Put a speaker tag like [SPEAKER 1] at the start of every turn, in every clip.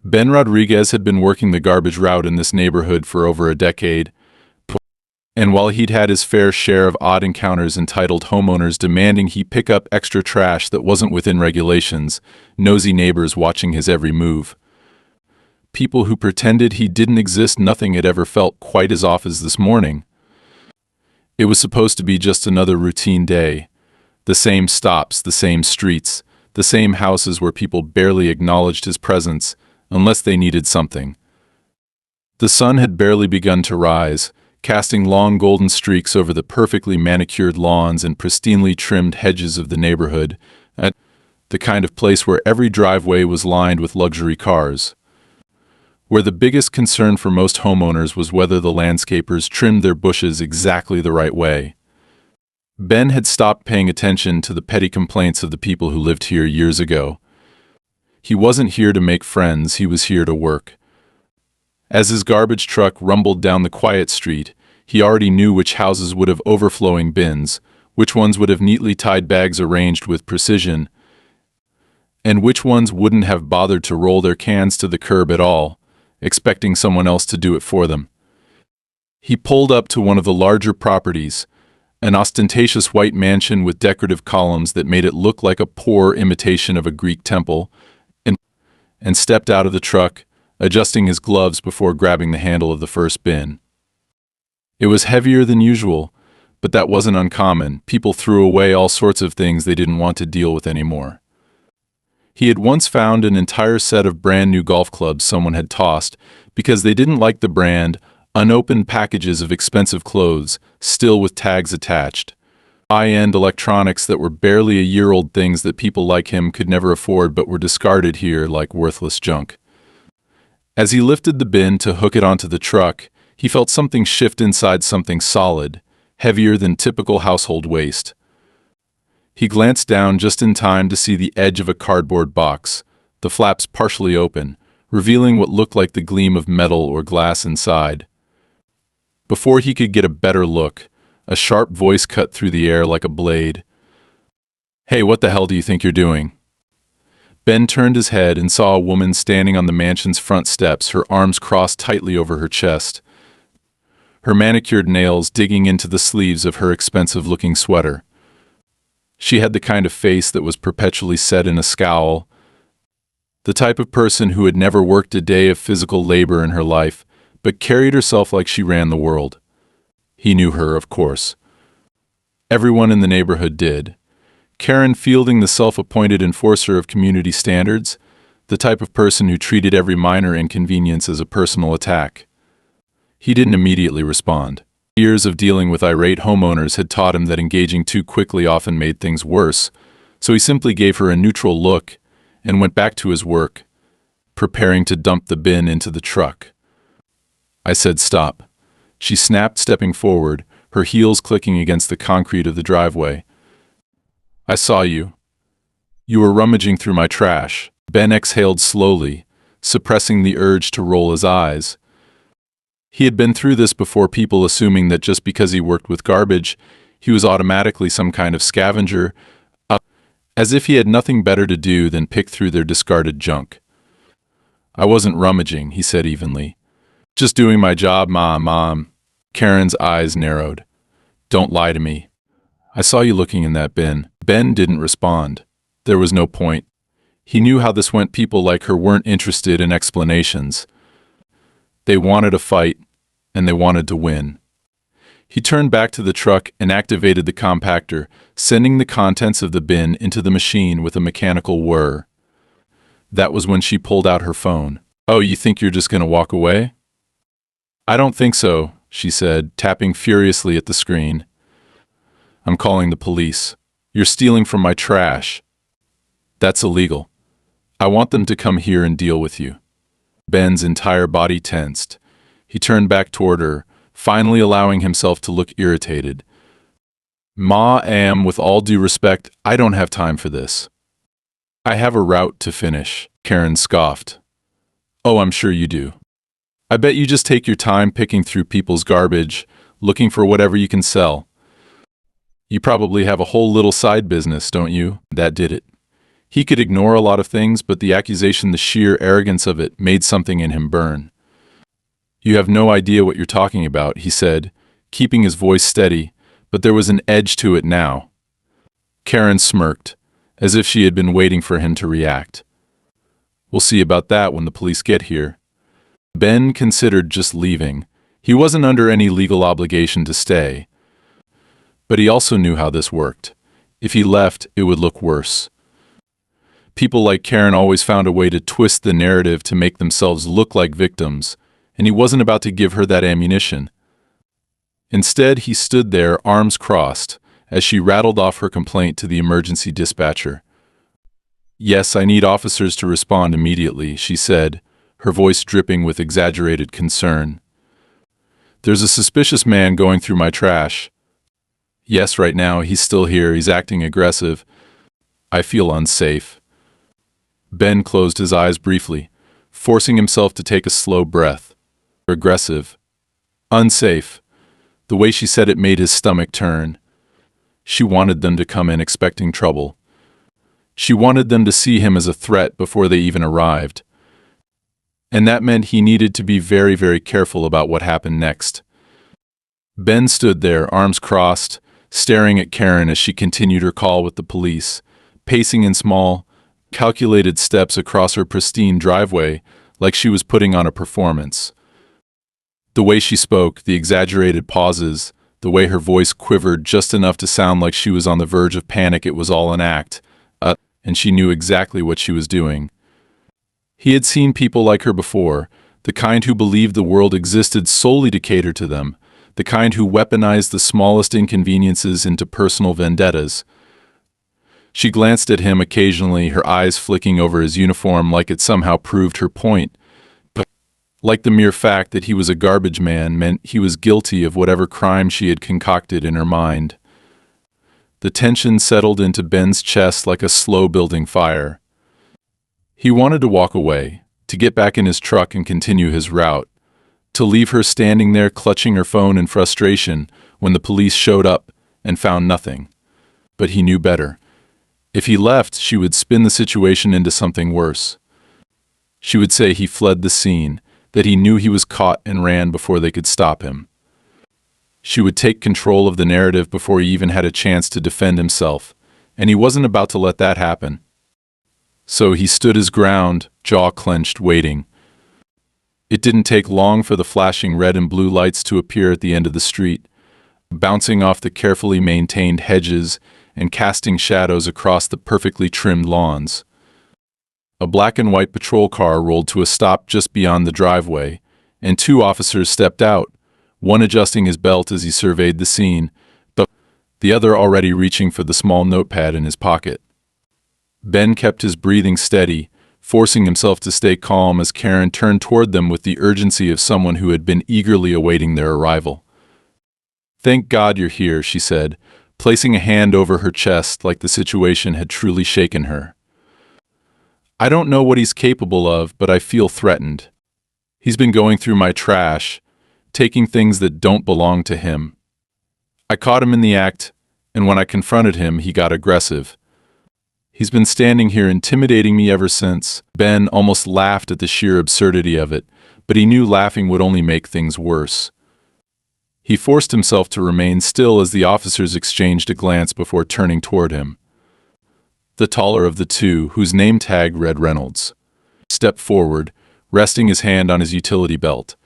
[SPEAKER 1] Ben Rodriguez had been working the garbage route in this neighborhood for over a decade, and while he'd had his fair share of odd encounters entitled homeowners demanding he pick up extra trash that wasn't within regulations, nosy neighbors watching his every move, people who pretended he didn't exist, nothing had ever felt quite as off as this morning. It was supposed to be just another routine day. The same stops, the same streets, the same houses where people barely acknowledged his presence unless they needed something. The sun had barely begun to rise, casting long golden streaks over the perfectly manicured lawns and pristinely trimmed hedges of the neighborhood, at the kind of place where every driveway was lined with luxury cars, where the biggest concern for most homeowners was whether the landscapers trimmed their bushes exactly the right way. Ben had stopped paying attention to the petty complaints of the people who lived here years ago. He wasn't here to make friends, he was here to work. As his garbage truck rumbled down the quiet street, he already knew which houses would have overflowing bins, which ones would have neatly tied bags arranged with precision, and which ones wouldn't have bothered to roll their cans to the curb at all, expecting someone else to do it for them. He pulled up to one of the larger properties, an ostentatious white mansion with decorative columns that made it look like a poor imitation of a Greek temple, and stepped out of the truck, adjusting his gloves before grabbing the handle of the first bin. It was heavier than usual, but that wasn't uncommon. People threw away all sorts of things they didn't want to deal with anymore. He had once found an entire set of brand new golf clubs someone had tossed because they didn't like the brand, unopened packages of expensive clothes, still with tags attached. High-end electronics that were barely a year-old, things that people like him could never afford but were discarded here like worthless junk. As he lifted the bin to hook it onto the truck, he felt something shift inside, something solid, heavier than typical household waste. He glanced down just in time to see the edge of a cardboard box, the flaps partially open, revealing what looked like the gleam of metal or glass inside. Before he could get a better look, a sharp voice cut through the air like a blade. "Hey, what the hell do you think you're doing?" Ben turned his head and saw a woman standing on the mansion's front steps, her arms crossed tightly over her chest, her manicured nails digging into the sleeves of her expensive-looking sweater. She had the kind of face that was perpetually set in a scowl, the type of person who had never worked a day of physical labor in her life, but carried herself like she ran the world. He knew her, of course. Everyone in the neighborhood did. Karen Fielding, the self-appointed enforcer of community standards, the type of person who treated every minor inconvenience as a personal attack. He didn't immediately respond. Years of dealing with irate homeowners had taught him that engaging too quickly often made things worse, so he simply gave her a neutral look and went back to his work, preparing to dump the bin into the truck. I said stop. She snapped, stepping forward, her heels clicking against the concrete of the driveway. "I saw you. You were rummaging through my trash." Ben exhaled slowly, suppressing the urge to roll his eyes. He had been through this before, people assuming that just because he worked with garbage, he was automatically some kind of scavenger, as if he had nothing better to do than pick through their discarded junk. "I wasn't rummaging," he said evenly. "Just doing my job, Mom." Karen's eyes narrowed. "Don't lie to me. I saw you looking in that bin." Ben didn't respond. There was no point. He knew how this went. People like her weren't interested in explanations. They wanted a fight, and they wanted to win. He turned back to the truck and activated the compactor, sending the contents of the bin into the machine with a mechanical whir. That was when she pulled out her phone. "Oh, you think you're just going to walk away?" "I don't think so," she said, tapping furiously at the screen. "I'm calling the police. You're stealing from my trash. That's illegal. I want them to come here and deal with you." Ben's entire body tensed. He turned back toward her, finally allowing himself to look irritated. With all due respect, I don't have time for this." "I have a route to finish," Karen scoffed. "Oh, I'm sure you do. I bet you just take your time picking through people's garbage, looking for whatever you can sell. You probably have a whole little side business, don't you?" That did it. He could ignore a lot of things, but the accusation, the sheer arrogance of it, made something in him burn. "You have no idea what you're talking about," he said, keeping his voice steady, but there was an edge to it now. Karen smirked, as if she had been waiting for him to react. "We'll see about that when the police get here." Ben considered just leaving. He wasn't under any legal obligation to stay. But he also knew how this worked. If he left, it would look worse. People like Karen always found a way to twist the narrative to make themselves look like victims, and he wasn't about to give her that ammunition. Instead, he stood there, arms crossed, as she rattled off her complaint to the emergency dispatcher. "Yes, I need officers to respond immediately," she said, her voice dripping with exaggerated concern. "There's a suspicious man going through my trash. Yes, right now, he's still here, he's acting aggressive. I feel unsafe." Ben closed his eyes briefly, forcing himself to take a slow breath. Aggressive. Unsafe. The way she said it made his stomach turn. She wanted them to come in expecting trouble. She wanted them to see him as a threat before they even arrived. And that meant he needed to be very, very careful about what happened next. Ben stood there, arms crossed, staring at Karen as she continued her call with the police, pacing in small, calculated steps across her pristine driveway like she was putting on a performance. The way she spoke, the exaggerated pauses, the way her voice quivered just enough to sound like she was on the verge of panic, it was all an act, and she knew exactly what she was doing. He had seen people like her before, the kind who believed the world existed solely to cater to them, the kind who weaponized the smallest inconveniences into personal vendettas. She glanced at him occasionally, her eyes flicking over his uniform like it somehow proved her point. But like the mere fact that he was a garbage man meant he was guilty of whatever crime she had concocted in her mind. The tension settled into Ben's chest like a slow-building fire. He wanted to walk away, to get back in his truck and continue his route, to leave her standing there clutching her phone in frustration when the police showed up and found nothing. But he knew better. If he left, she would spin the situation into something worse. She would say he fled the scene, that he knew he was caught and ran before they could stop him. She would take control of the narrative before he even had a chance to defend himself, and he wasn't about to let that happen. So he stood his ground, jaw clenched, waiting. It didn't take long for the flashing red and blue lights to appear at the end of the street, bouncing off the carefully maintained hedges and casting shadows across the perfectly trimmed lawns. A black and white patrol car rolled to a stop just beyond the driveway, and two officers stepped out, one adjusting his belt as he surveyed the scene, but the other already reaching for the small notepad in his pocket. Ben kept his breathing steady, forcing himself to stay calm as Karen turned toward them with the urgency of someone who had been eagerly awaiting their arrival. "Thank God you're here," she said, placing a hand over her chest like the situation had truly shaken her. "I don't know what he's capable of, but I feel threatened. He's been going through my trash, taking things that don't belong to him. I caught him in the act, and when I confronted him, he got aggressive. He's been standing here intimidating me ever since." Ben almost laughed at the sheer absurdity of it, but he knew laughing would only make things worse. He forced himself to remain still as the officers exchanged a glance before turning toward him. The taller of the two, whose name tag read Reynolds, stepped forward, resting his hand on his utility belt.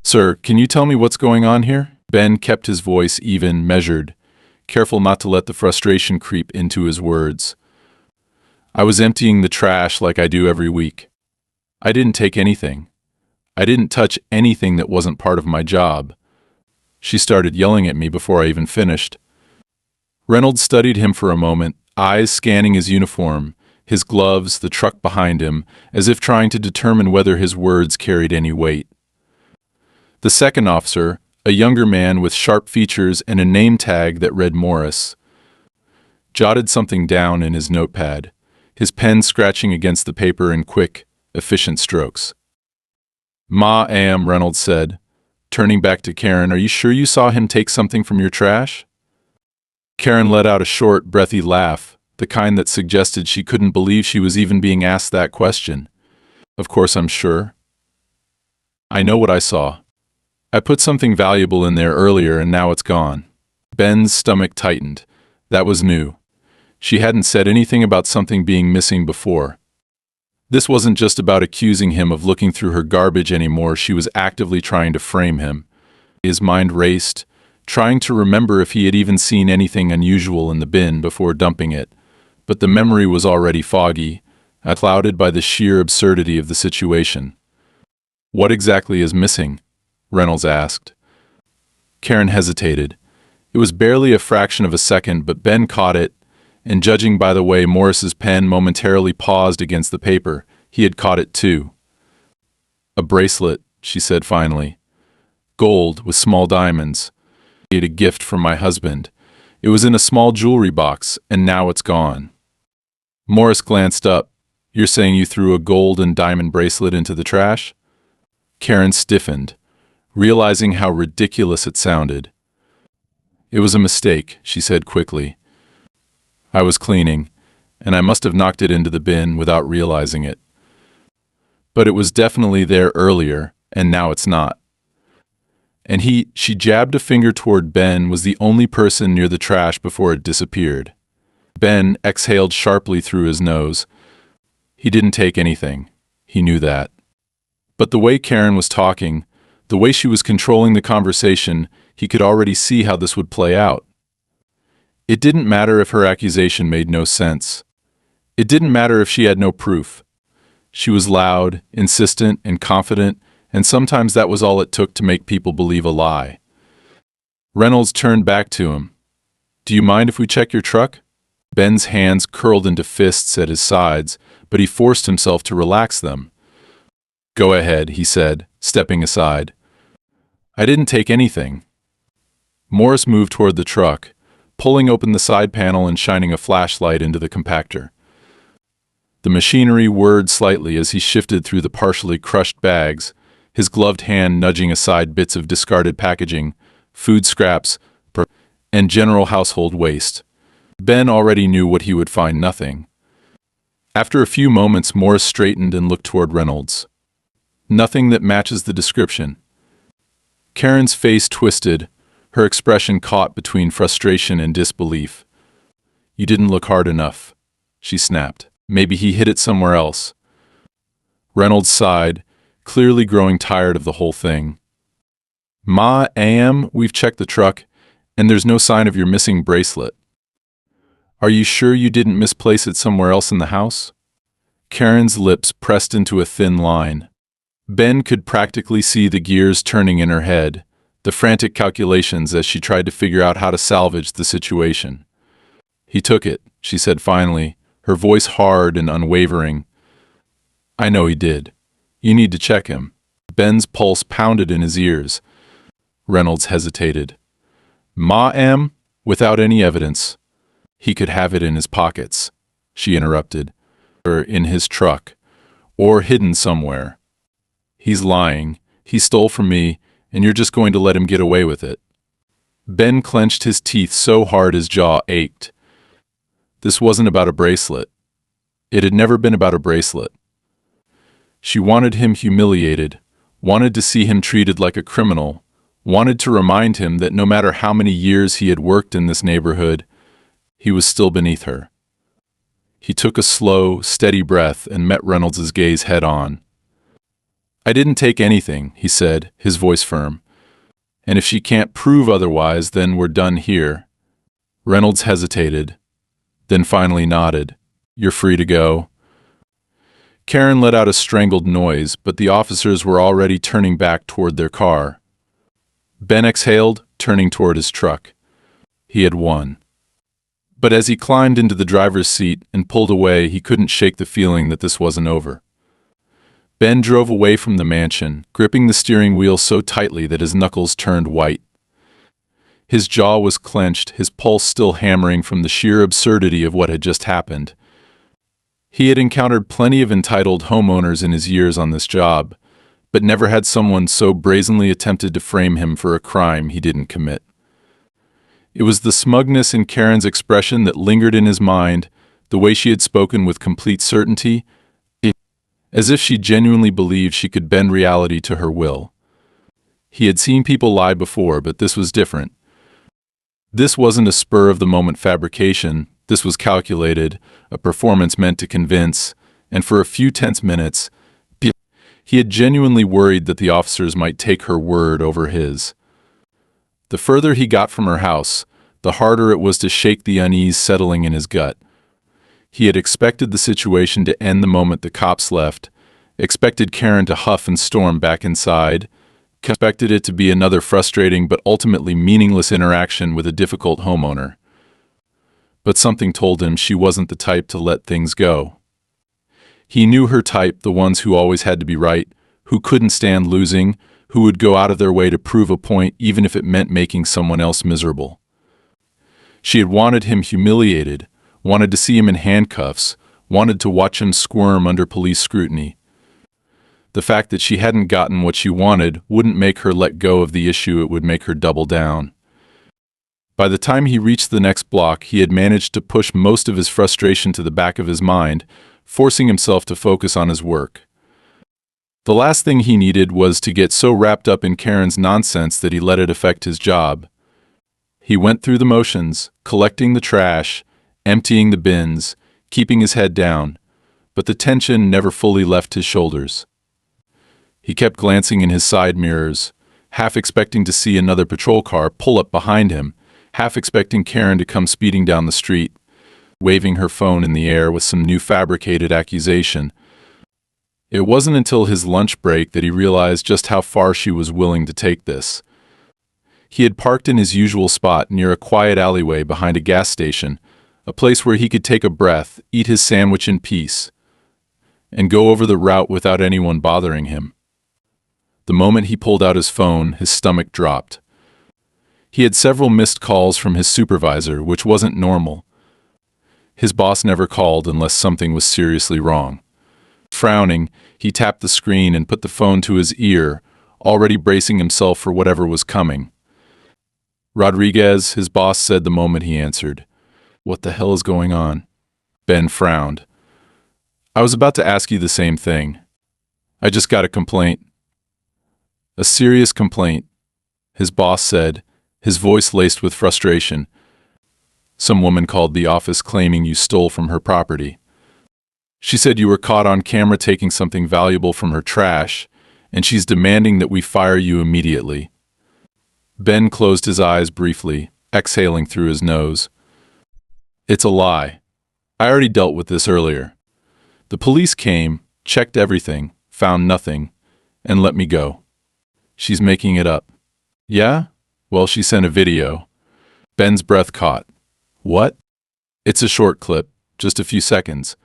[SPEAKER 1] "Sir, can you tell me what's going on here?" Ben kept his voice even, measured, careful not to let the frustration creep into his words. "I was emptying the trash like I do every week. I didn't take anything. I didn't touch anything that wasn't part of my job." She started yelling at me before I even finished. Reynolds studied him for a moment, eyes scanning his uniform, his gloves, the truck behind him, as if trying to determine whether his words carried any weight. The second officer, a younger man with sharp features and a name tag that read Morris, jotted something down in his notepad, his pen scratching against the paper in quick, efficient strokes. "Am," Reynolds said, turning back to Karen, "are you sure you saw him take something from your trash?" Karen let out a short, breathy laugh, the kind that suggested she couldn't believe she was even being asked that question. Of course I'm sure. I know what I saw. I put something valuable in there earlier and now it's gone. Ben's stomach tightened. That was new. She hadn't said anything about something being missing before. This wasn't just about accusing him of looking through her garbage anymore, she was actively trying to frame him. His mind raced, trying to remember if he had even seen anything unusual in the bin before dumping it. But the memory was already foggy, clouded by the sheer absurdity of the situation. What exactly is missing? Reynolds asked. Karen hesitated. It was barely a fraction of a second, but Ben caught it, and judging by the way Morris's pen momentarily paused against the paper, he had caught it too. A bracelet, she said finally. Gold with small diamonds. I had a gift from my husband. It was in a small jewelry box, and now it's gone. Morris glanced up. You're saying you threw a gold and diamond bracelet into the trash? Karen stiffened, realizing how ridiculous it sounded. It was a mistake, she said quickly. I was cleaning, and I must have knocked it into the bin without realizing it. But it was definitely there earlier, and now it's not. And she jabbed a finger toward Ben, was the only person near the trash before it disappeared. Ben exhaled sharply through his nose. He didn't take anything. He knew that. But the way Karen was talking, the way she was controlling the conversation, he could already see how this would play out. It didn't matter if her accusation made no sense. It didn't matter if she had no proof. She was loud, insistent, and confident, and sometimes that was all it took to make people believe a lie. Reynolds turned back to him. Do you mind if we check your truck? Ben's hands curled into fists at his sides, but he forced himself to relax them. Go ahead, he said, stepping aside. I didn't take anything. Morris moved toward the truck, pulling open the side panel and shining a flashlight into the compactor. The machinery whirred slightly as he shifted through the partially crushed bags, his gloved hand nudging aside bits of discarded packaging, food scraps, and general household waste. Ben already knew what he would find: nothing. After a few moments, Morris straightened and looked toward Reynolds. Nothing that matches the description. Karen's face twisted, her expression caught between frustration and disbelief. You didn't look hard enough, she snapped. Maybe he hid it somewhere else. Reynolds sighed, clearly growing tired of the whole thing. We've checked the truck, and there's no sign of your missing bracelet. Are you sure you didn't misplace it somewhere else in the house? Karen's lips pressed into a thin line. Ben could practically see the gears turning in her head, the frantic calculations as she tried to figure out how to salvage the situation. He took it, she said finally, her voice hard and unwavering. I know he did. You need to check him. Ben's pulse pounded in his ears. Reynolds hesitated. Without any evidence. He could have it in his pockets, she interrupted. Or in his truck. Or hidden somewhere. He's lying. He stole from me, and you're just going to let him get away with it. Ben clenched his teeth so hard his jaw ached. This wasn't about a bracelet. It had never been about a bracelet. She wanted him humiliated, wanted to see him treated like a criminal, wanted to remind him that no matter how many years he had worked in this neighborhood, he was still beneath her. He took a slow, steady breath and met Reynolds' gaze head-on. I didn't take anything, he said, his voice firm. And if she can't prove otherwise, then we're done here. Reynolds hesitated, then finally nodded. You're free to go. Karen let out a strangled noise, but the officers were already turning back toward their car. Ben exhaled, turning toward his truck. He had won. But as he climbed into the driver's seat and pulled away, he couldn't shake the feeling that this wasn't over. Ben drove away from the mansion, gripping the steering wheel so tightly that his knuckles turned white. His jaw was clenched, his pulse still hammering from the sheer absurdity of what had just happened. He had encountered plenty of entitled homeowners in his years on this job, but never had someone so brazenly attempted to frame him for a crime he didn't commit. It was the smugness in Karen's expression that lingered in his mind, The way she had spoken with complete certainty, as if she genuinely believed she could bend reality to her will. He had seen people lie before, but this was different. This wasn't a spur-of-the-moment fabrication. This was calculated, a performance meant to convince, and for a few tense minutes, he had genuinely worried that the officers might take her word over his. The further he got from her house, the harder it was to shake the unease settling in his gut. He had expected the situation to end the moment the cops left, expected Karen to huff and storm back inside, expected it to be another frustrating but ultimately meaningless interaction with a difficult homeowner. But something told him she wasn't the type to let things go. He knew her type, the ones who always had to be right, who couldn't stand losing, who would go out of their way to prove a point even if it meant making someone else miserable. She had wanted him humiliated, wanted to see him in handcuffs, wanted to watch him squirm under police scrutiny. The fact that she hadn't gotten what she wanted wouldn't make her let go of the issue, it would make her double down. By the time he reached the next block, he had managed to push most of his frustration to the back of his mind, forcing himself to focus on his work. The last thing he needed was to get so wrapped up in Karen's nonsense that he let it affect his job. He went through the motions, collecting the trash, emptying the bins, keeping his head down, but the tension never fully left his shoulders. He kept glancing in his side mirrors, half expecting to see another patrol car pull up behind him, half expecting Karen to come speeding down the street, waving her phone in the air with some new fabricated accusation. It wasn't until his lunch break that he realized just how far she was willing to take this. He had parked in his usual spot near a quiet alleyway behind a gas station, a place where he could take a breath, eat his sandwich in peace, and go over the route without anyone bothering him. The moment he pulled out his phone, his stomach dropped. He had several missed calls from his supervisor, which wasn't normal. His boss never called unless something was seriously wrong. Frowning, he tapped the screen and put the phone to his ear, already bracing himself for whatever was coming. "Rodriguez," his boss said the moment he answered. "What the hell is going on?" Ben frowned. "I was about to ask you the same thing. I just got a complaint." "A serious complaint," his boss said, his voice laced with frustration. "Some woman called the office claiming you stole from her property. She said you were caught on camera taking something valuable from her trash, and she's demanding that we fire you immediately." Ben closed his eyes briefly, exhaling through his nose. "It's a lie. I already dealt with this earlier. The police came, checked everything, found nothing, and let me go. She's making it up." "Yeah? Well, she sent a video." Ben's breath caught. "What?" "It's a short clip, just a few seconds,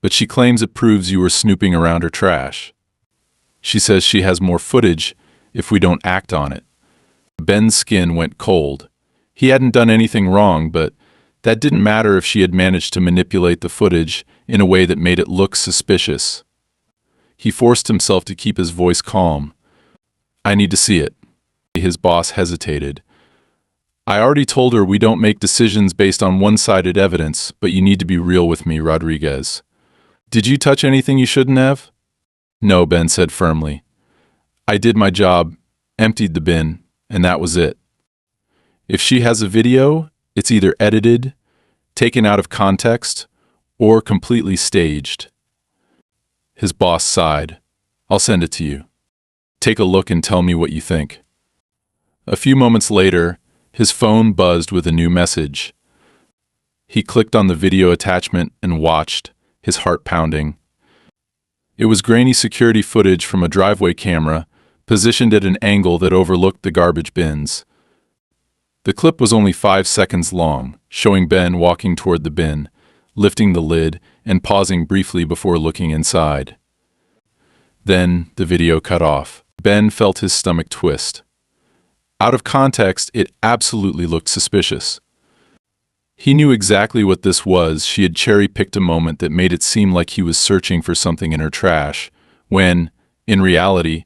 [SPEAKER 1] but she claims it proves you were snooping around her trash. She says she has more footage if we don't act on it." Ben's skin went cold. He hadn't done anything wrong, but that didn't matter if she had managed to manipulate the footage in a way that made it look suspicious. He forced himself to keep his voice calm. "I need to see it." His boss hesitated. "I already told her we don't make decisions based on one-sided evidence, but you need to be real with me, Rodriguez." "Did you touch anything you shouldn't have?" "No," Ben said firmly. "I did my job, emptied the bin, and that was it. If she has a video, it's either edited, taken out of context, or completely staged." His boss sighed. "I'll send it to you. Take a look and tell me what you think." A few moments later, his phone buzzed with a new message. He clicked on the video attachment and watched, his heart pounding. It was grainy security footage from a driveway camera, positioned at an angle that overlooked the garbage bins. The clip was only 5 seconds long, showing Ben walking toward the bin, lifting the lid, and pausing briefly before looking inside. Then the video cut off. Ben felt his stomach twist. Out of context, it absolutely looked suspicious. He knew exactly what this was. She had cherry-picked a moment that made it seem like he was searching for something in her trash, when, in reality,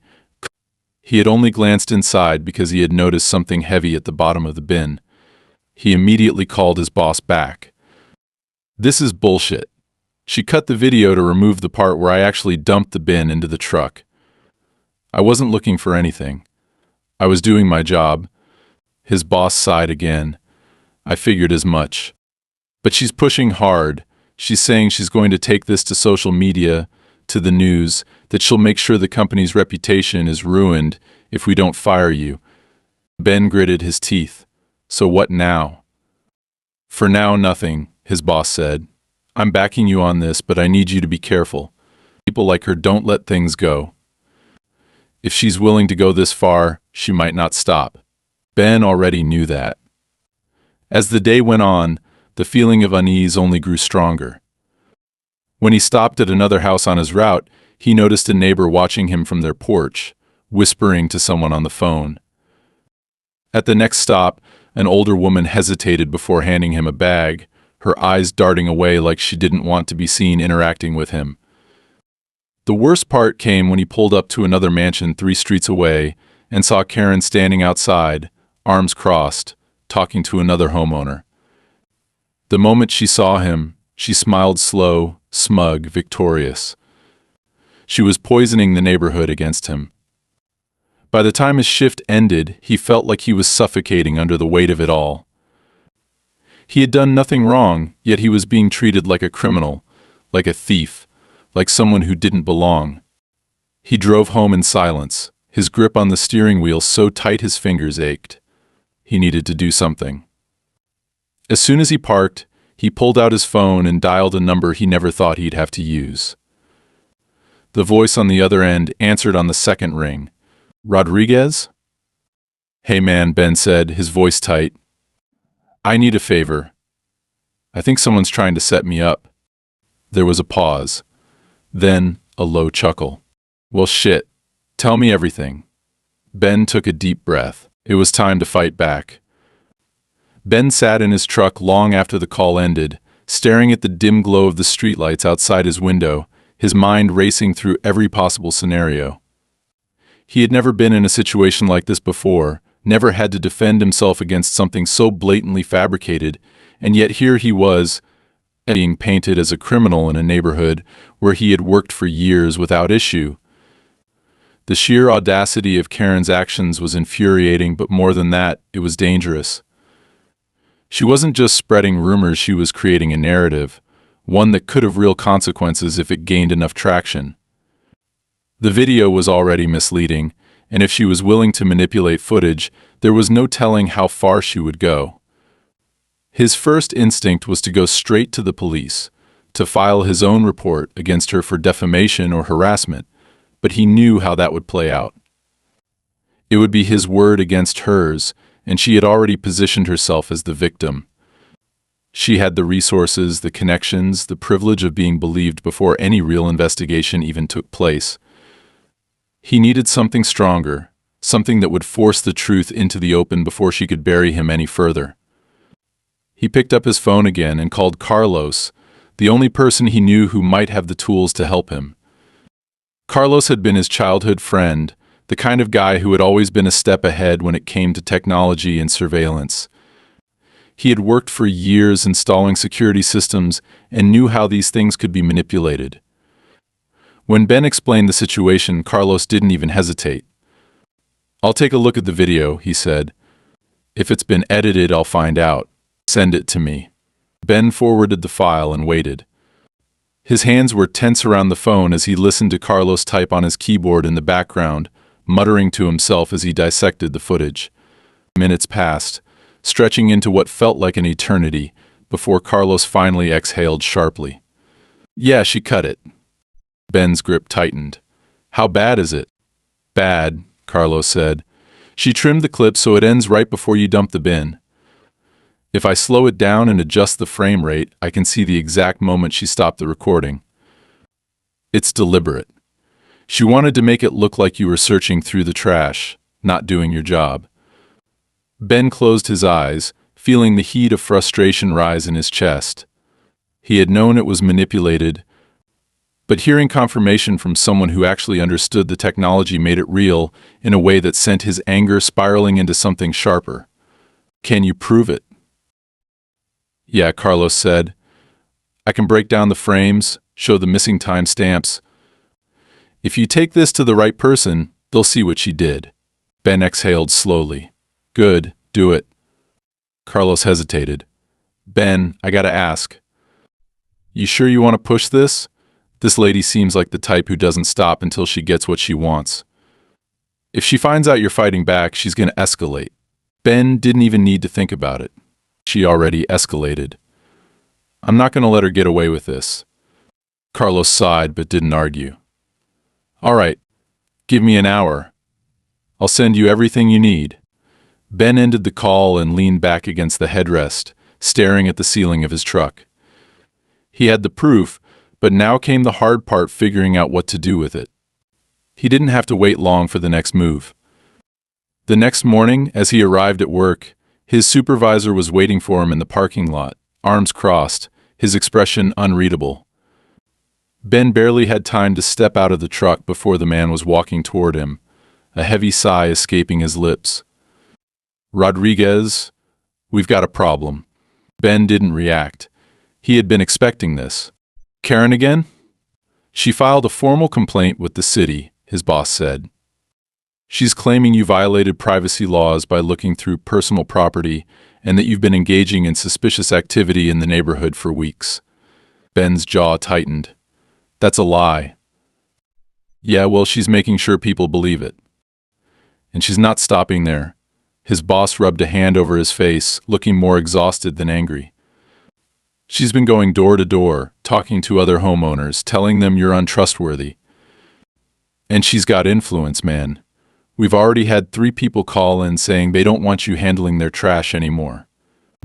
[SPEAKER 1] he had only glanced inside because he had noticed something heavy at the bottom of the bin. He immediately called his boss back. This is bullshit. She cut the video to remove the part where I actually dumped the bin into the truck. I wasn't looking for anything. I was doing my job. His boss sighed again. I figured as much. But she's pushing hard. She's saying she's going to take this to social media, to the news, that she'll make sure the company's reputation is ruined if we don't fire you. Ben gritted his teeth. So what now? For now, nothing, his boss said. I'm backing you on this, but I need you to be careful. People like her don't let things go. If she's willing to go this far, she might not stop. Ben already knew that. As the day went on, the feeling of unease only grew stronger. When he stopped at another house on his route, he noticed a neighbor watching him from their porch, whispering to someone on the phone. At the next stop, an older woman hesitated before handing him a bag, her eyes darting away like she didn't want to be seen interacting with him. The worst part came when he pulled up to another mansion 3 streets away and saw Karen standing outside, arms crossed, talking to another homeowner. The moment she saw him, she smiled slow, smug, victorious. She was poisoning the neighborhood against him. By the time his shift ended, he felt like he was suffocating under the weight of it all. He had done nothing wrong, yet he was being treated like a criminal, like a thief, like someone who didn't belong. He drove home in silence, his grip on the steering wheel so tight his fingers ached. He needed to do something. As soon as he parked, he pulled out his phone and dialed a number he never thought he'd have to use. The voice on the other end answered on the second ring. Rodriguez? Hey man, Ben said, his voice tight. I need a favor. I think someone's trying to set me up. There was a pause. Then a low chuckle. Well shit. Tell me everything. Ben took a deep breath. It was time to fight back. Ben sat in his truck long after the call ended, staring at the dim glow of the streetlights outside his window, his mind racing through every possible scenario. He had never been in a situation like this before, never had to defend himself against something so blatantly fabricated, and yet here he was, being painted as a criminal in a neighborhood where he had worked for years without issue. The sheer audacity of Karen's actions was infuriating, but more than that, it was dangerous. She wasn't just spreading rumors, she was creating a narrative, one that could have real consequences if it gained enough traction. The video was already misleading, and if she was willing to manipulate footage, there was no telling how far she would go. His first instinct was to go straight to the police, to file his own report against her for defamation or harassment, but he knew how that would play out. It would be his word against hers, and she had already positioned herself as the victim. She had the resources, the connections, the privilege of being believed before any real investigation even took place. He needed something stronger, something that would force the truth into the open before she could bury him any further. He picked up his phone again and called Carlos, the only person he knew who might have the tools to help him. Carlos had been his childhood friend, the kind of guy who had always been a step ahead when it came to technology and surveillance. He had worked for years installing security systems and knew how these things could be manipulated. When Ben explained the situation, Carlos didn't even hesitate. I'll take a look at the video, he said. If it's been edited, I'll find out. Send it to me. Ben forwarded the file and waited. His hands were tense around the phone as he listened to Carlos type on his keyboard in the background, muttering to himself as he dissected the footage. Minutes passed, stretching into what felt like an eternity, before Carlos finally exhaled sharply. Yeah, she cut it. Ben's grip tightened. How bad is it? Bad, Carlos said. She trimmed the clip so it ends right before you dump the bin. If I slow it down and adjust the frame rate, I can see the exact moment she stopped the recording. It's deliberate. She wanted to make it look like you were searching through the trash, not doing your job. Ben closed his eyes, feeling the heat of frustration rise in his chest. He had known it was manipulated, but hearing confirmation from someone who actually understood the technology made it real in a way that sent his anger spiraling into something sharper. Can you prove it? Yeah, Carlos said. I can break down the frames, show the missing timestamps. If you take this to the right person, they'll see what she did. Ben exhaled slowly. Good, do it. Carlos hesitated. Ben, I gotta ask. You sure you want to push this? This lady seems like the type who doesn't stop until she gets what she wants. If she finds out you're fighting back, she's gonna escalate. Ben didn't even need to think about it. She already escalated. I'm not gonna let her get away with this. Carlos sighed but didn't argue. All right, give me an hour. I'll send you everything you need. Ben ended the call and leaned back against the headrest, staring at the ceiling of his truck. He had the proof, but now came the hard part, figuring out what to do with it. He didn't have to wait long for the next move. The next morning, as he arrived at work, his supervisor was waiting for him in the parking lot, arms crossed, his expression unreadable. Ben barely had time to step out of the truck before the man was walking toward him, a heavy sigh escaping his lips. Rodriguez, we've got a problem. Ben didn't react. He had been expecting this. Karen again? She filed a formal complaint with the city, his boss said. She's claiming you violated privacy laws by looking through personal property and that you've been engaging in suspicious activity in the neighborhood for weeks. Ben's jaw tightened. That's a lie. Yeah, well, she's making sure people believe it. And she's not stopping there. His boss rubbed a hand over his face, looking more exhausted than angry. She's been going door to door, talking to other homeowners, telling them you're untrustworthy. And she's got influence, man. We've already had 3 people call in saying they don't want you handling their trash anymore.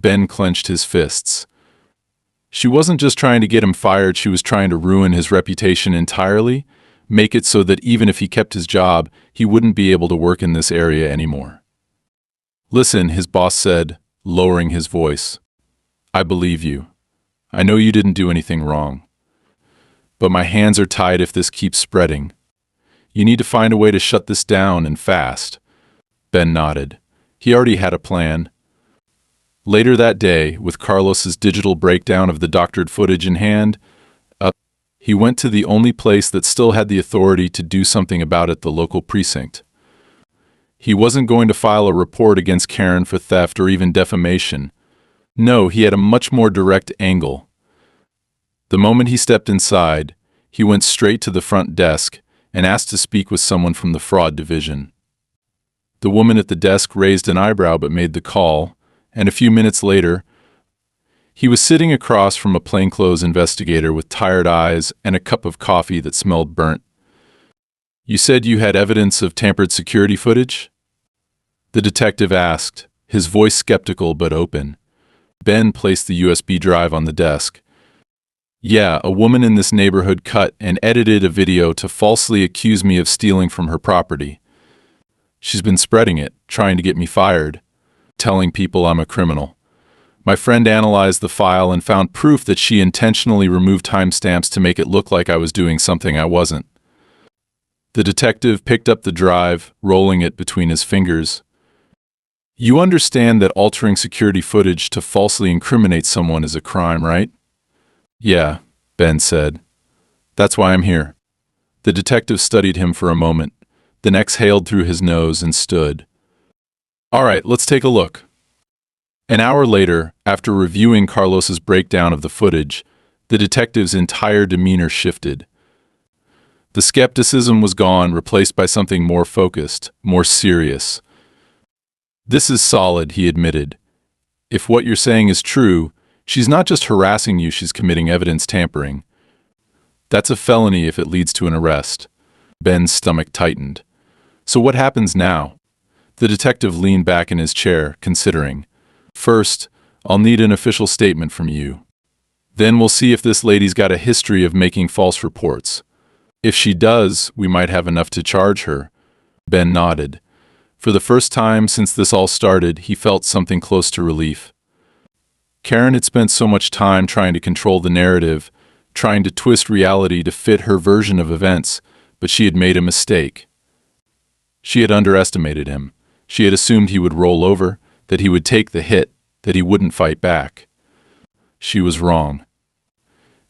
[SPEAKER 1] Ben clenched his fists. She wasn't just trying to get him fired, she was trying to ruin his reputation entirely, make it so that even if he kept his job, he wouldn't be able to work in this area anymore. Listen, his boss said, lowering his voice. I believe you. I know you didn't do anything wrong. But my hands are tied if this keeps spreading. You need to find a way to shut this down, and fast. Ben nodded. He already had a plan. Later that day, with Carlos's digital breakdown of the doctored footage in hand, he went to the only place that still had the authority to do something about it, the local precinct. He wasn't going to file a report against Karen for theft or even defamation. No, he had a much more direct angle. The moment he stepped inside, he went straight to the front desk and asked to speak with someone from the fraud division. The woman at the desk raised an eyebrow but made the call, and a few minutes later, he was sitting across from a plainclothes investigator with tired eyes and a cup of coffee that smelled burnt. You said you had evidence of tampered security footage? The detective asked, his voice skeptical but open. Ben placed the USB drive on the desk. Yeah, a woman in this neighborhood cut and edited a video to falsely accuse me of stealing from her property. She's been spreading it, trying to get me fired, telling people I'm a criminal. My friend analyzed the file and found proof that she intentionally removed timestamps to make it look like I was doing something I wasn't. The detective picked up the drive, rolling it between his fingers. You understand that altering security footage to falsely incriminate someone is a crime, right? Yeah, Ben said. That's why I'm here. The detective studied him for a moment, then exhaled through his nose and stood. All right, let's take a look. An hour later, after reviewing Carlos's breakdown of the footage, the detective's entire demeanor shifted. The skepticism was gone, replaced by something more focused, more serious. This is solid, he admitted. If what you're saying is true, she's not just harassing you, she's committing evidence tampering. That's a felony if it leads to an arrest. Ben's stomach tightened. So what happens now? The detective leaned back in his chair, considering. First, I'll need an official statement from you. Then we'll see if this lady's got a history of making false reports. If she does, we might have enough to charge her. Ben nodded. For the first time since this all started, he felt something close to relief. Karen had spent so much time trying to control the narrative, trying to twist reality to fit her version of events, but she had made a mistake. She had underestimated him. She had assumed he would roll over, that he would take the hit, that he wouldn't fight back. She was wrong.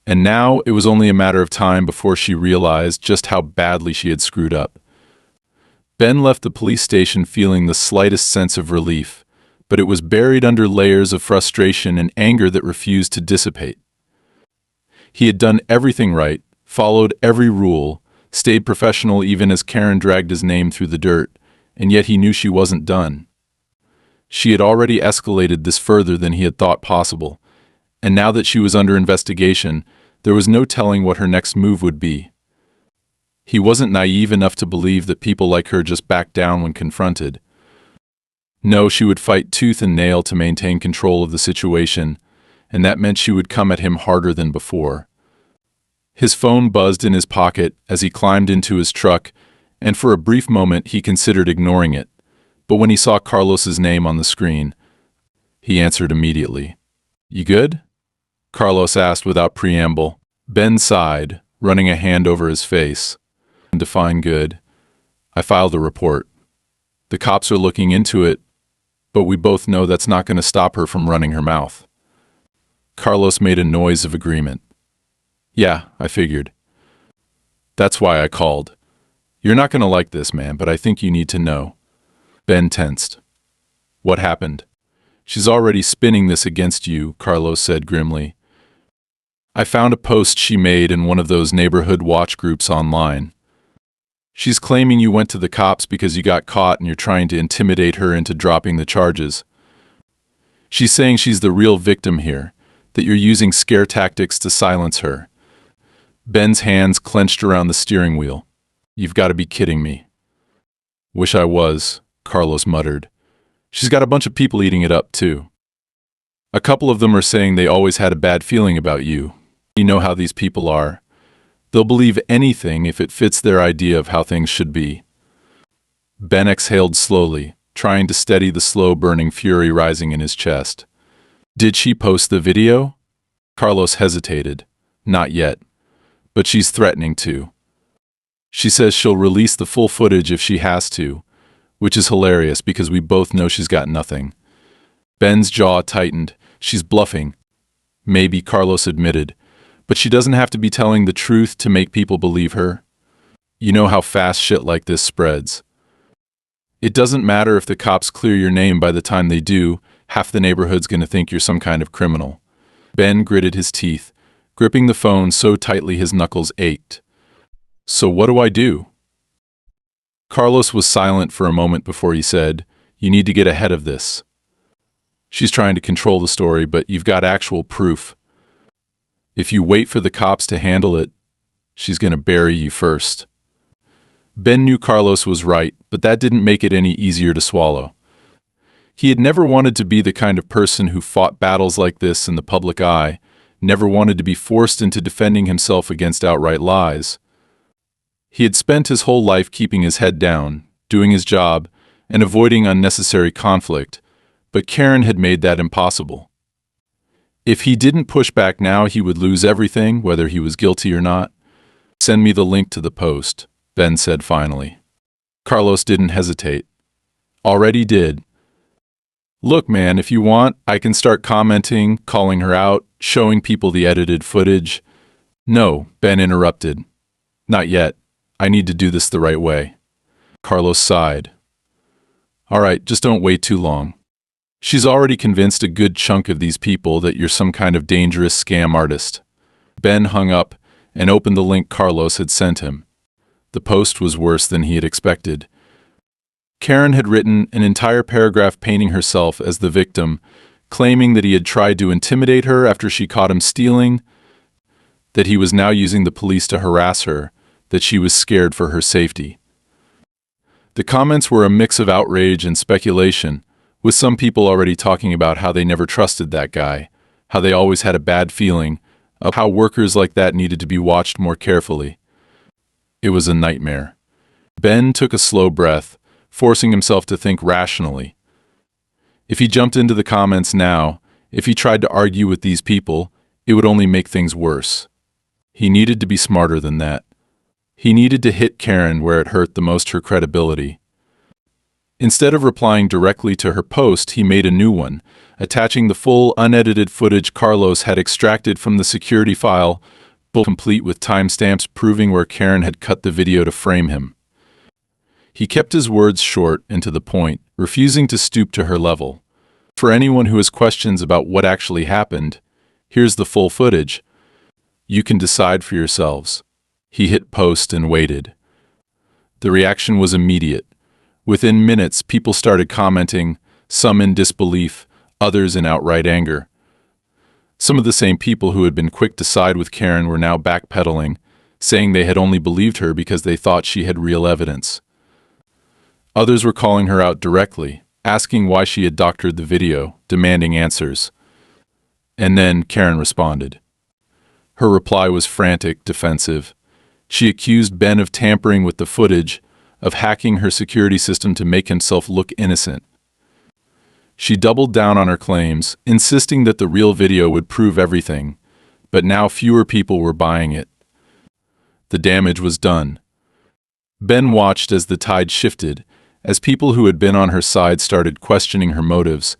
[SPEAKER 1] And now it was only a matter of time before she realized just how badly she had screwed up. Ben left the police station feeling the slightest sense of relief, but it was buried under layers of frustration and anger that refused to dissipate. He had done everything right, followed every rule, stayed professional even as Karen dragged his name through the dirt, and yet he knew she wasn't done. She had already escalated this further than he had thought possible, and now that she was under investigation, there was no telling what her next move would be. He wasn't naive enough to believe that people like her just backed down when confronted. No, she would fight tooth and nail to maintain control of the situation, and that meant she would come at him harder than before. His phone buzzed in his pocket as he climbed into his truck, and for a brief moment he considered ignoring it. But when he saw Carlos's name on the screen, he answered immediately. "You good?" Carlos asked without preamble. Ben sighed, running a hand over his face. "Define good. I filed a report. The cops are looking into it, but we both know that's not going to stop her from running her mouth." Carlos made a noise of agreement. "Yeah, I figured. That's why I called. You're not going to like this, man, but I think you need to know." Ben tensed. "What happened?" "She's already spinning this against you," Carlos said grimly. "I found a post she made in one of those neighborhood watch groups online. She's claiming you went to the cops because you got caught and you're trying to intimidate her into dropping the charges. She's saying she's the real victim here, that you're using scare tactics to silence her." Ben's hands clenched around the steering wheel. "You've got to be kidding me." "Wish I was," Carlos muttered. "She's got a bunch of people eating it up, too. A couple of them are saying they always had a bad feeling about you. You know how these people are. They'll believe anything if it fits their idea of how things should be." Ben exhaled slowly, trying to steady the slow-burning fury rising in his chest. "Did she post the video?" Carlos hesitated. "Not yet. But she's threatening to. She says she'll release the full footage if she has to, which is hilarious because we both know she's got nothing." Ben's jaw tightened. "She's bluffing." "Maybe," Carlos admitted, "but she doesn't have to be telling the truth to make people believe her. You know how fast shit like this spreads. It doesn't matter if the cops clear your name by the time they do, half the neighborhood's gonna think you're some kind of criminal." Ben gritted his teeth, gripping the phone so tightly his knuckles ached. "So what do I do?" Carlos was silent for a moment before he said, "You need to get ahead of this. She's trying to control the story, but you've got actual proof. If you wait for the cops to handle it, she's going to bury you first." Ben knew Carlos was right, but that didn't make it any easier to swallow. He had never wanted to be the kind of person who fought battles like this in the public eye, never wanted to be forced into defending himself against outright lies. He had spent his whole life keeping his head down, doing his job, and avoiding unnecessary conflict, but Karen had made that impossible. If he didn't push back now, he would lose everything, whether he was guilty or not. "Send me the link to the post," Ben said finally. Carlos didn't hesitate. Already did. "Look, man, if you want, I can start commenting, calling her out, showing people the edited footage." "No," Ben interrupted. "Not yet. I need to do this the right way." Carlos sighed. "All right, just don't wait too long. She's already convinced a good chunk of these people that you're some kind of dangerous scam artist." Ben hung up and opened the link Carlos had sent him. The post was worse than he had expected. Karen had written an entire paragraph painting herself as the victim, claiming that he had tried to intimidate her after she caught him stealing, that he was now using the police to harass her, that she was scared for her safety. The comments were a mix of outrage and speculation, with some people already talking about how they never trusted that guy, how they always had a bad feeling, of how workers like that needed to be watched more carefully. It was a nightmare. Ben took a slow breath, forcing himself to think rationally. If he jumped into the comments now, if he tried to argue with these people, it would only make things worse. He needed to be smarter than that. He needed to hit Karen where it hurt the most, her credibility. Instead of replying directly to her post, he made a new one, attaching the full, unedited footage Carlos had extracted from the security file complete with timestamps proving where Karen had cut the video to frame him. He kept his words short and to the point, refusing to stoop to her level. For anyone who has questions about what actually happened, here's the full footage. You can decide for yourselves. He hit post and waited. The reaction was immediate. Within minutes, people started commenting, some in disbelief, others in outright anger. Some of the same people who had been quick to side with Karen were now backpedaling, saying they had only believed her because they thought she had real evidence. Others were calling her out directly, asking why she had doctored the video, demanding answers. And then Karen responded. Her reply was frantic, defensive. She accused Ben of tampering with the footage, of hacking her security system to make himself look innocent. She doubled down on her claims, insisting that the real video would prove everything, but now fewer people were buying it. The damage was done. Ben watched as the tide shifted, as people who had been on her side started questioning her motives,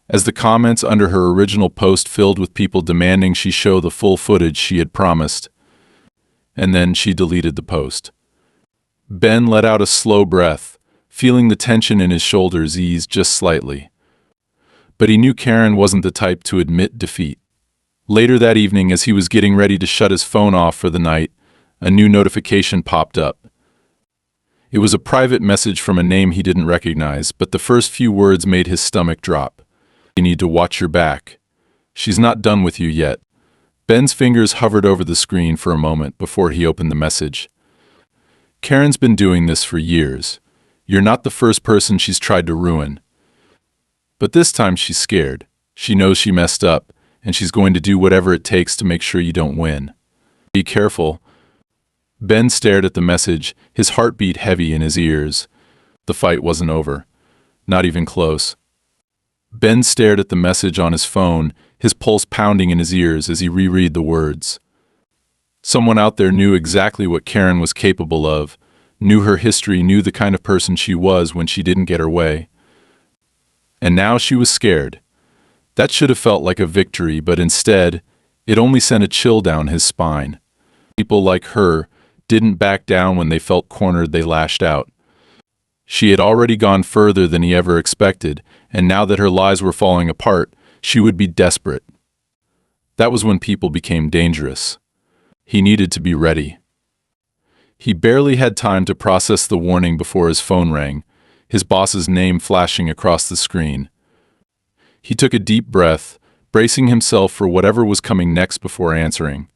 [SPEAKER 1] as the comments under her original post filled with people demanding she show the full footage she had promised. And then she deleted the post. Ben let out a slow breath, feeling the tension in his shoulders ease just slightly. But he knew Karen wasn't the type to admit defeat. Later that evening, as he was getting ready to shut his phone off for the night, a new notification popped up. It was a private message from a name he didn't recognize, but the first few words made his stomach drop. You need to watch your back. She's not done with you yet. Ben's fingers hovered over the screen for a moment before he opened the message. Karen's been doing this for years. You're not the first person she's tried to ruin. But this time she's scared. She knows she messed up, and she's going to do whatever it takes to make sure you don't win. Be careful. Ben stared at the message, his heartbeat heavy in his ears. The fight wasn't over. Not even close. Ben stared at the message on his phone, his pulse pounding in his ears as he reread the words. Someone out there knew exactly what Karen was capable of, knew her history, knew the kind of person she was when she didn't get her way. And now she was scared. That should have felt like a victory, but instead, it only sent a chill down his spine. People like her didn't back down when they felt cornered, they lashed out. She had already gone further than he ever expected, and now that her lies were falling apart, she would be desperate. That was when people became dangerous. He needed to be ready. He barely had time to process the warning before his phone rang, his boss's name flashing across the screen. He took a deep breath, bracing himself for whatever was coming next before answering.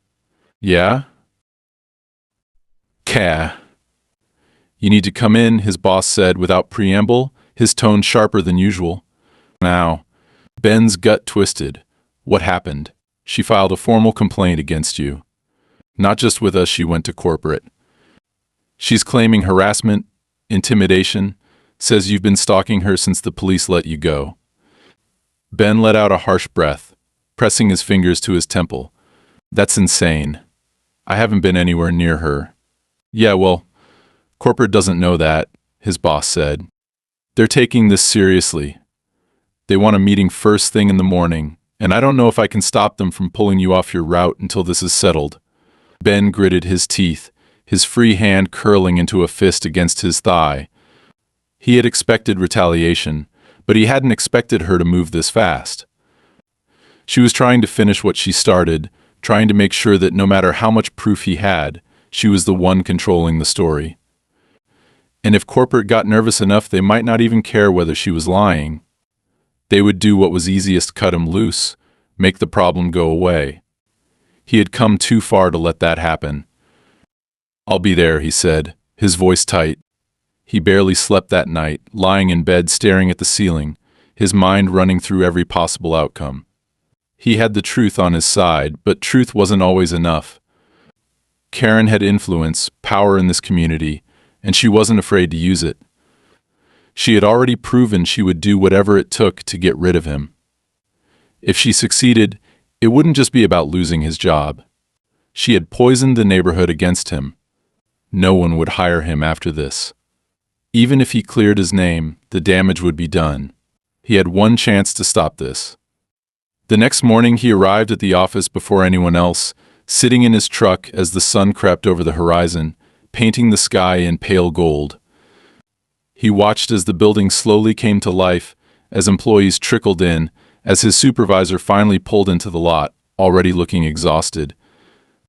[SPEAKER 1] Yeah? Ka. You need to come in, his boss said without preamble, his tone sharper than usual. Now, Ben's gut twisted. What happened? She filed a formal complaint against you. Not just with us, she went to corporate. She's claiming harassment, intimidation, says you've been stalking her since the police let you go. Ben let out a harsh breath, pressing his fingers to his temple. That's insane. I haven't been anywhere near her. Yeah, well, corporate doesn't know that, his boss said. They're taking this seriously. They want a meeting first thing in the morning, and I don't know if I can stop them from pulling you off your route until this is settled. Ben gritted his teeth, his free hand curling into a fist against his thigh. He had expected retaliation, but he hadn't expected her to move this fast. She was trying to finish what she started, trying to make sure that no matter how much proof he had, she was the one controlling the story. And if corporate got nervous enough, they might not even care whether she was lying. They would do what was easiest, cut him loose, make the problem go away. He had come too far to let that happen. I'll be there, he said, his voice tight. He barely slept that night, lying in bed staring at the ceiling, his mind running through every possible outcome. He had the truth on his side, but truth wasn't always enough. Karen had influence, power in this community, and she wasn't afraid to use it. She had already proven she would do whatever it took to get rid of him. If she succeeded, it wouldn't just be about losing his job. She had poisoned the neighborhood against him. No one would hire him after this. Even if he cleared his name, the damage would be done. He had one chance to stop this. The next morning he arrived at the office before anyone else, sitting in his truck as the sun crept over the horizon, painting the sky in pale gold. He watched as the building slowly came to life, as employees trickled in, as his supervisor finally pulled into the lot, already looking exhausted.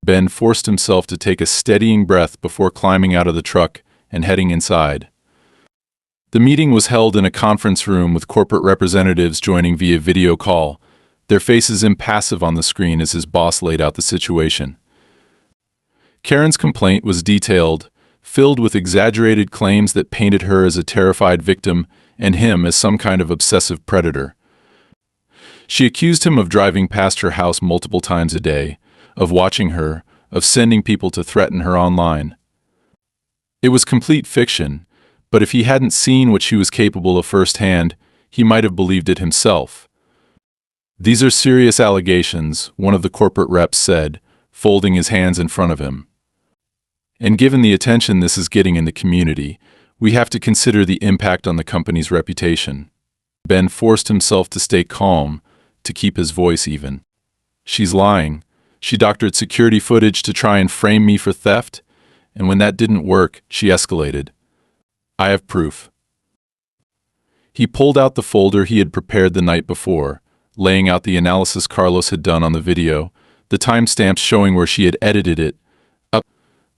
[SPEAKER 1] Ben forced himself to take a steadying breath before climbing out of the truck and heading inside. The meeting was held in a conference room with corporate representatives joining via video call, their faces impassive on the screen as his boss laid out the situation. Karen's complaint was detailed, filled with exaggerated claims that painted her as a terrified victim and him as some kind of obsessive predator. She accused him of driving past her house multiple times a day, of watching her, of sending people to threaten her online. It was complete fiction, but if he hadn't seen what she was capable of firsthand, he might have believed it himself. "These are serious allegations," one of the corporate reps said, folding his hands in front of him. "And given the attention this is getting in the community, we have to consider the impact on the company's reputation." Ben forced himself to stay calm, to keep his voice even. "She's lying. She doctored security footage to try and frame me for theft, and when that didn't work, she escalated. I have proof." He pulled out the folder he had prepared the night before, laying out the analysis Carlos had done on the video, the timestamps showing where she had edited it,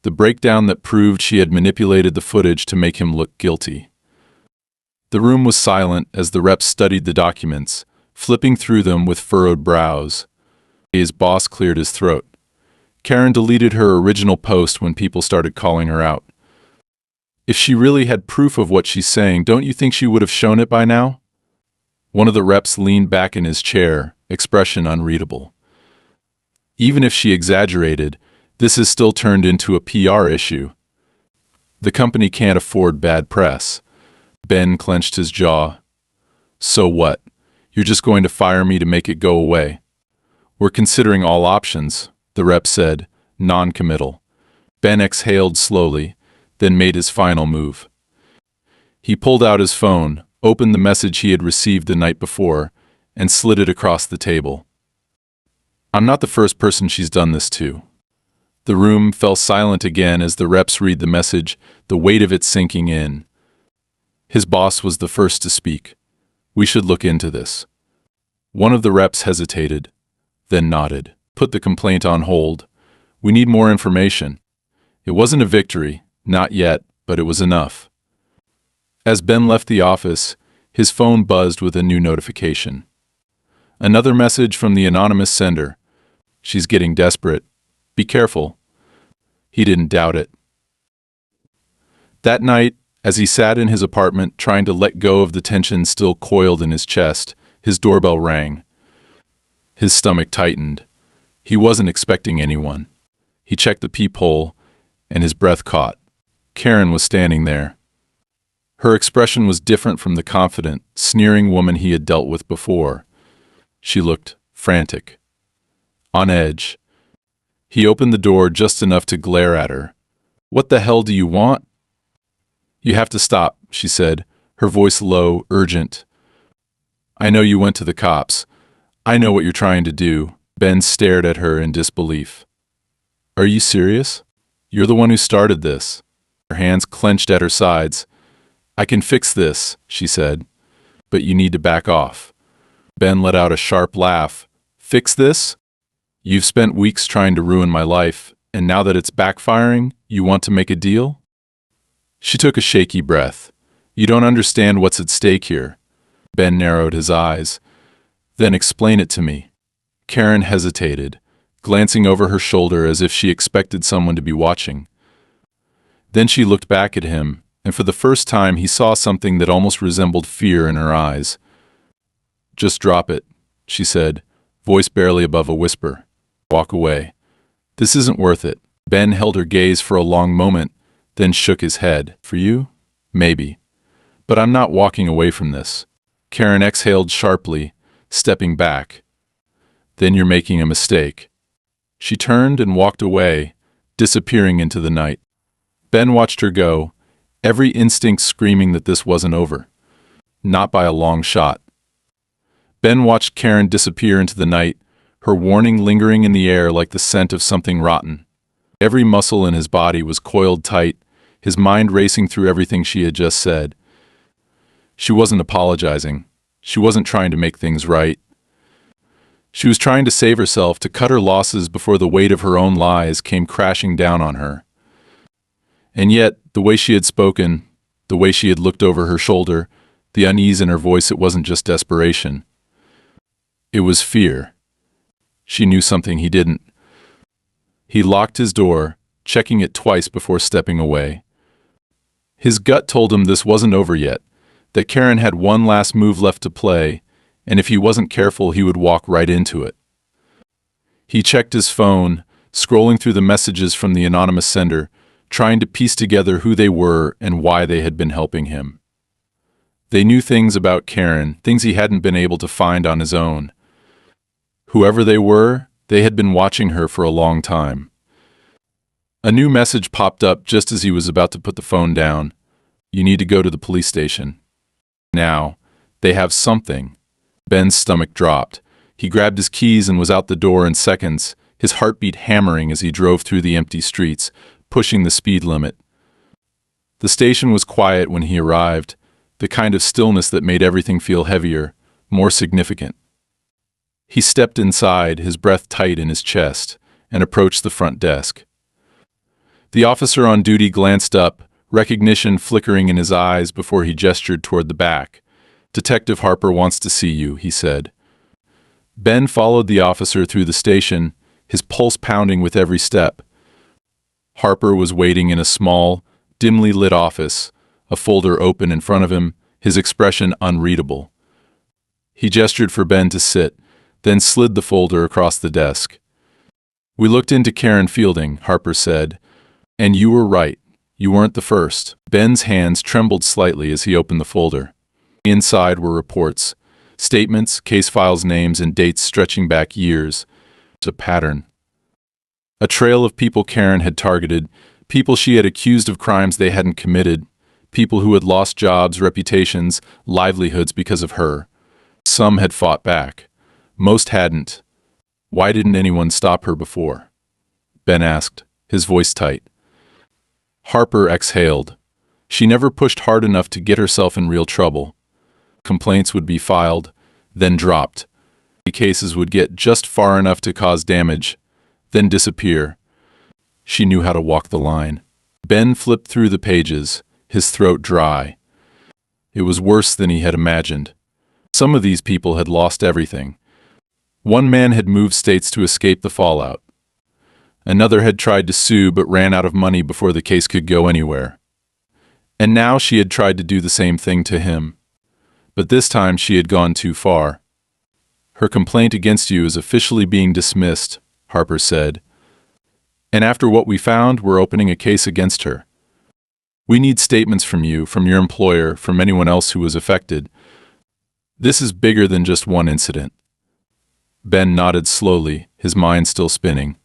[SPEAKER 1] the breakdown that proved she had manipulated the footage to make him look guilty. The room was silent as the reps studied the documents, flipping through them with furrowed brows. His boss cleared his throat. Karen deleted her original post when people started calling her out. "If she really had proof of what she's saying, don't you think she would have shown it by now?" One of the reps leaned back in his chair, expression unreadable. "Even if she exaggerated, this has still turned into a PR issue. The company can't afford bad press." Ben clenched his jaw. "So what? You're just going to fire me to make it go away?" "We're considering all options," the rep said, non-committal. Ben exhaled slowly, then made his final move. He pulled out his phone, opened the message he had received the night before, and slid it across the table. "I'm not the first person she's done this to." The room fell silent again as the reps read the message, the weight of it sinking in. His boss was the first to speak. "We should look into this." One of the reps hesitated, then nodded. "Put the complaint on hold. We need more information." It wasn't a victory, not yet, but it was enough. As Ben left the office, his phone buzzed with a new notification. Another message from the anonymous sender. "She's getting desperate. Be careful." He didn't doubt it. That night, as he sat in his apartment trying to let go of the tension still coiled in his chest, his doorbell rang. His stomach tightened. He wasn't expecting anyone. He checked the peephole, and his breath caught. Karen was standing there. Her expression was different from the confident, sneering woman he had dealt with before. She looked frantic, on edge. He opened the door just enough to glare at her. "What the hell do you want?" "You have to stop," she said, her voice low, urgent. "I know you went to the cops. I know what you're trying to do." Ben stared at her in disbelief. "Are you serious? You're the one who started this." Her hands clenched at her sides. "I can fix this," she said, "but you need to back off." Ben let out a sharp laugh. "Fix this? You've spent weeks trying to ruin my life, and now that it's backfiring, you want to make a deal?" She took a shaky breath. "You don't understand what's at stake here." Ben narrowed his eyes. "Then explain it to me." Karen hesitated, glancing over her shoulder as if she expected someone to be watching. Then she looked back at him, and for the first time he saw something that almost resembled fear in her eyes. "Just drop it," she said, voice barely above a whisper. "Walk away. This isn't worth it." Ben held her gaze for a long moment, then shook his head. "For you? Maybe. But I'm not walking away from this." Karen exhaled sharply, stepping back. "Then you're making a mistake." She turned and walked away, disappearing into the night. Ben watched her go, every instinct screaming that this wasn't over. Not by a long shot. Ben watched Karen disappear into the night, her warning lingering in the air like the scent of something rotten. Every muscle in his body was coiled tight, his mind racing through everything she had just said. She wasn't apologizing. She wasn't trying to make things right. She was trying to save herself, to cut her losses before the weight of her own lies came crashing down on her. And yet, the way she had spoken, the way she had looked over her shoulder, the unease in her voice, it wasn't just desperation. It was fear. She knew something he didn't. He locked his door, checking it twice before stepping away. His gut told him this wasn't over yet, that Karen had one last move left to play, and if he wasn't careful, he would walk right into it. He checked his phone, scrolling through the messages from the anonymous sender, trying to piece together who they were and why they had been helping him. They knew things about Karen, things he hadn't been able to find on his own. Whoever they were, they had been watching her for a long time. A new message popped up just as he was about to put the phone down. You need to go to the police station. Now, they have something. Ben's stomach dropped. He grabbed his keys and was out the door in seconds, his heartbeat hammering as he drove through the empty streets, pushing the speed limit. The station was quiet when he arrived, the kind of stillness that made everything feel heavier, more significant. He stepped inside, his breath tight in his chest, and approached the front desk. The officer on duty glanced up, recognition flickering in his eyes before he gestured toward the back. Detective Harper wants to see you, he said. Ben followed the officer through the station, his pulse pounding with every step. Harper was waiting in a small, dimly lit office, a folder open in front of him, his expression unreadable. He gestured for Ben to sit, then slid the folder across the desk. We looked into Karen Fielding, Harper said, and you were right. You weren't the first. Ben's hands trembled slightly as he opened the folder. Inside were reports, statements, case files, names, and dates stretching back years. It's a pattern. A trail of people Karen had targeted, people she had accused of crimes they hadn't committed, people who had lost jobs, reputations, livelihoods because of her. Some had fought back. Most hadn't. Why didn't anyone stop her before? Ben asked, his voice tight. Harper exhaled. She never pushed hard enough to get herself in real trouble. Complaints would be filed, then dropped. Cases would get just far enough to cause damage, then disappear. She knew how to walk the line. Ben flipped through the pages, his throat dry. It was worse than he had imagined. Some of these people had lost everything. One man had moved states to escape the fallout. Another had tried to sue but ran out of money before the case could go anywhere. And now she had tried to do the same thing to him. But this time she had gone too far. Her complaint against you is officially being dismissed, Harper said. And after what we found, we're opening a case against her. We need statements from you, from your employer, from anyone else who was affected. This is bigger than just one incident. Ben nodded slowly, his mind still spinning.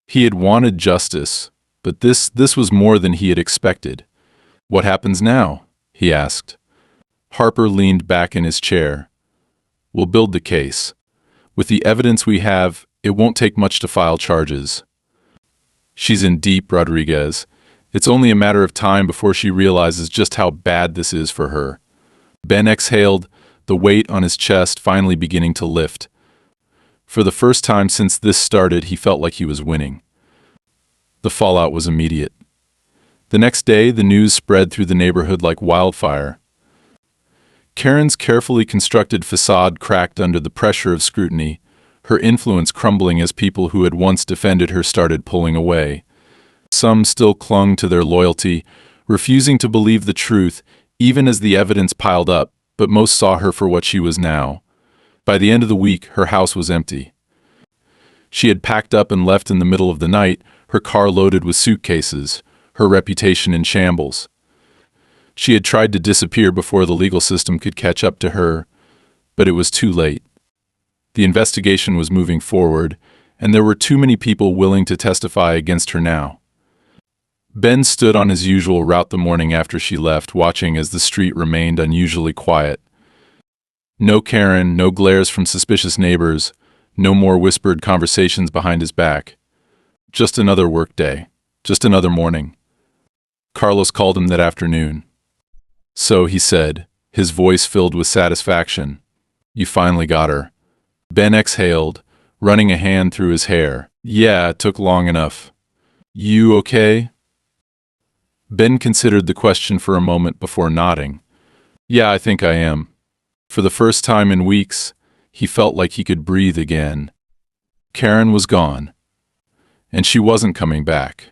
[SPEAKER 1] He had wanted justice, but this was more than he had expected. What happens now? He asked. Harper leaned back in his chair. We'll build the case. With the evidence we have, it won't take much to file charges. She's in deep, Rodriguez. It's only a matter of time before she realizes just how bad this is for her. Ben exhaled, the weight on his chest finally beginning to lift. For the first time since this started, he felt like he was winning. The fallout was immediate. The next day, the news spread through the neighborhood like wildfire. Karen's carefully constructed facade cracked under the pressure of scrutiny, her influence crumbling as people who had once defended her started pulling away. Some still clung to their loyalty, refusing to believe the truth, even as the evidence piled up, but most saw her for what she was now. By the end of the week, her house was empty. She had packed up and left in the middle of the night, her car loaded with suitcases, her reputation in shambles. She had tried to disappear before the legal system could catch up to her, but it was too late. The investigation was moving forward, and there were too many people willing to testify against her now. Ben stood on his usual route the morning after she left, watching as the street remained unusually quiet. No Karen, no glares from suspicious neighbors, No more whispered conversations behind his back. Just another work day. Just another morning. Carlos called him that afternoon. "So," he said, his voice filled with satisfaction, "you finally got her." Ben exhaled, running a hand through his hair. "Yeah, it took long enough." "You okay?" Ben considered the question for a moment before nodding. "Yeah, I think I am." For the first time in weeks, he felt like he could breathe again. Karen was gone, and she wasn't coming back.